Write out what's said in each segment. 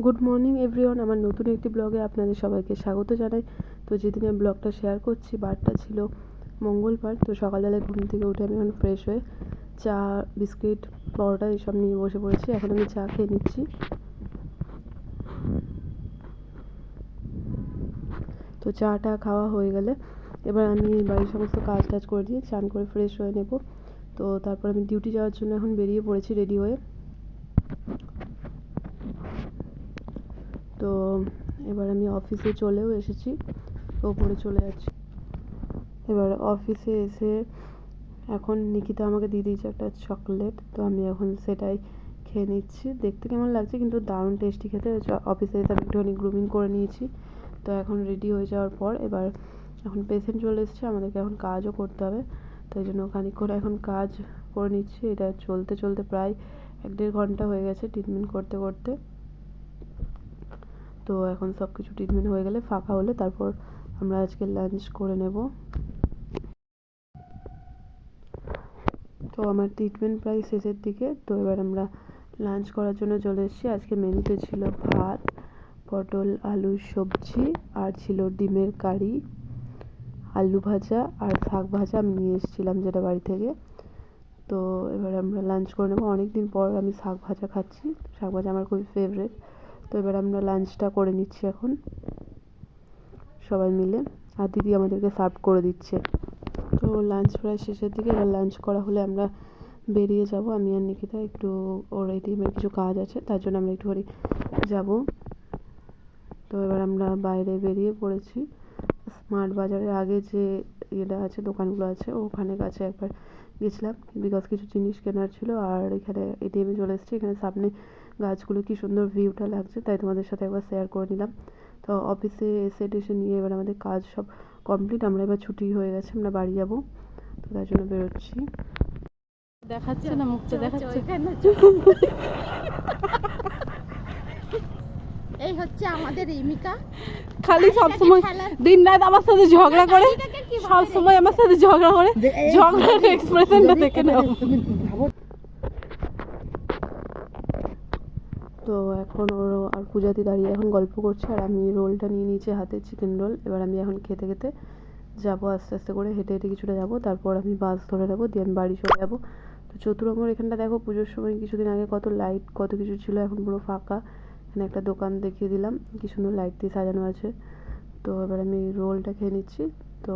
Good morning everyone, আমার নতুন একটি ব্লগে আপনাদের সবাইকে স্বাগত জানাই। তো যেদিন আমি ব্লগটা শেয়ার করছি বারটা ছিল মঙ্গলবার। তো সকালবেলায় ঘুম থেকে উঠে আমি এখন ফ্রেশ হয়ে চা, বিস্কিট, পরোটা এসব নিয়ে বসে পড়েছি। এখন আমি চা খেয়ে নিচ্ছি। তো চাটা খাওয়া হয়ে গেলে এবার আমি বাড়ির সমস্ত কাজ টাজ করে দিয়ে চান করে ফ্রেশ হয়ে নেব। তো তারপর আমি ডিউটি যাওয়ার জন্য এখন বেরিয়ে পড়েছি রেডি হয়ে। তো এবার আমি অফিসে চলেও এসেছি, ওপরে চলে যাচ্ছি। এবার অফিসে এসে এখন নিকিতা আমাকে দিয়ে দিয়েছে একটা চকলেট, তো আমি এখন সেটাই খেয়ে নিচ্ছি। দেখতে কেমন লাগছে কিন্তু দারুণ টেস্টি খেতে। অফিসে এসে আমি একটুখানি গ্রুমিং করে নিয়েছি। তো এখন রেডি হয়ে যাওয়ার পর এবার এখন পেশেন্ট চলে এসেছে, আমাদেরকে এখন কাজও করতে হবে। তাই জন্য খানিকক্ষণ এখন কাজ করে নিচ্ছি। এটা চলতে চলতে প্রায় 1-1.5 ঘন্টা হয়ে গেছে ট্রিটমেন্ট করতে করতে। তো এখন সব কিছু ট্রিটমেন্ট হয়ে গেলে ফাঁকা হলে তারপর আমরা আজকে লাঞ্চ করে নেব। তো আমার ট্রিটমেন্ট প্রায় শেষের দিকে। তো এবার আমরা লাঞ্চ করার জন্য চলে এসেছি। আজকে মেনুতে ছিল ভাত, পটল আলুর সবজি, আর ছিল ডিমের কারি, আলু ভাজা আর শাক ভাজা আমি নিয়ে এসেছিলাম যেটা বাড়ি থেকে। তো এবার আমরা লাঞ্চ করে নেবো। অনেক দিন পর আমি শাক ভাজা খাচ্ছি, শাক ভাজা আমার খুবই ফেভারিট। তো এবার আমরা লাঞ্চটা করে নিচ্ছি এখন সবাই মিলে, আর দিদি আমাদেরকে সার্ভ করে দিচ্ছে। তো লাঞ্চ প্রায় শেষের দিকে। এবার লাঞ্চ করা হলে আমরা বেরিয়ে যাব। আমি আর নিকিতা একটু, ওর এটিএমের কিছু কাজ আছে তার জন্য আমরা একটুখানি যাব। তো এবার আমরা বাইরে বেরিয়ে পড়েছি। স্মার্ট বাজারের আগে যে ইয়েটা আছে, দোকানগুলো আছে, ওখানে কাছে একবার গেছিলাম বিকজ কিছু জিনিস কেনার ছিল। আর এখানে এটিএমে চলে এসেছি। এখানে সামনে গাছগুলো কি সুন্দর ভিউটা লাগছে, তাই তোমাদের সাথে একবার শেয়ার করে নিলাম। তো অফিসে এসে নিয়ে এবার আমাদের কাজ সব কমপ্লিট। আমরা এবার ছুটি হয়ে গেছে, আমরা বাড়ি যাব। তো তার জন্য বেরোচ্ছি। দেখাচ্ছে না, মুখটা দেখাচ্ছে। এই হচ্ছে আমাদের রিমিকা, খালি সব সময় দিন রাত আমার সাথে ঝগড়া করে, সব সময় আমার সাথে ঝগড়া করে। ঝগড়ার এক্সপ্রেশনটা দেখে নাও। তো এখন ওর আর পূজাদি দাঁড়িয়ে এখন গল্প করছে, আর আমি রোলটা নিয়ে নিয়েছি হাতে, চিকেন রোল। এবার আমি এখন খেতে খেতে যাবো, আস্তে আস্তে করে হেঁটে হেঁটে কিছুটা যাবো, তারপর আমি বাস ধরে নেবো, দিয়ে আমি বাড়ি চলে যাবো। তো চতুরঙ্গর এখানটা দেখো, পুজোর সময় কিছুদিন আগে কত লাইট কত কিছু ছিল, এখন পুরো ফাঁকা। এখানে একটা দোকান দেখিয়ে দিলাম, কি সুন্দর লাইট দিয়ে সাজানো আছে। তো এবার আমি রোলটা খেয়ে নিচ্ছি। তো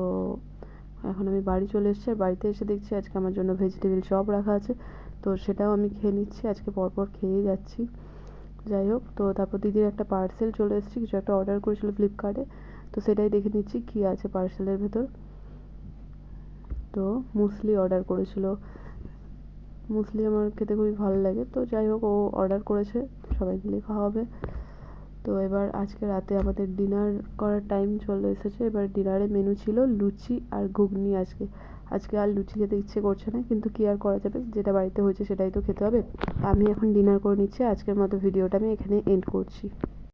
এখন আমি বাড়ি চলে এসেছি, আর বাড়িতে এসে দেখছি আজকে আমার জন্য ভেজিটেবিল চপ রাখা আছে। তো সেটাও আমি খেয়ে নিচ্ছি, আজকে পরপর খেয়েই যাচ্ছি। যাই হোক, তো তারপর দিদির একটা পার্সেল চলে এসেছে, কিছু একটা অর্ডার করেছিল ফ্লিপকার্টে। তো সেটাই দেখে নিচ্ছি কী আছে পার্সেলের ভেতর। তো মুসলি অর্ডার করেছিল, মুসলি আমার খেতে খুবই ভালো লাগে। তো যাই হোক, ও অর্ডার করেছে, সবাই মিলে খাওয়া হবে। তো এবার আজকে রাতে আমাদের ডিনার করার টাইম চলে এসেছে। এবার ডিনারে মেনু ছিল লুচি আর ঘুগনি। আজকে আর লুচি খেতে ইচ্ছে করছে না, কিন্তু কী আর করা যাবে, যেটা বাড়িতে হয়েছে সেটাই তো খেতে হবে। আমি এখন ডিনার করে নিচ্ছি। আজকের মতো ভিডিওটা আমি এখানে এন্ড করছি।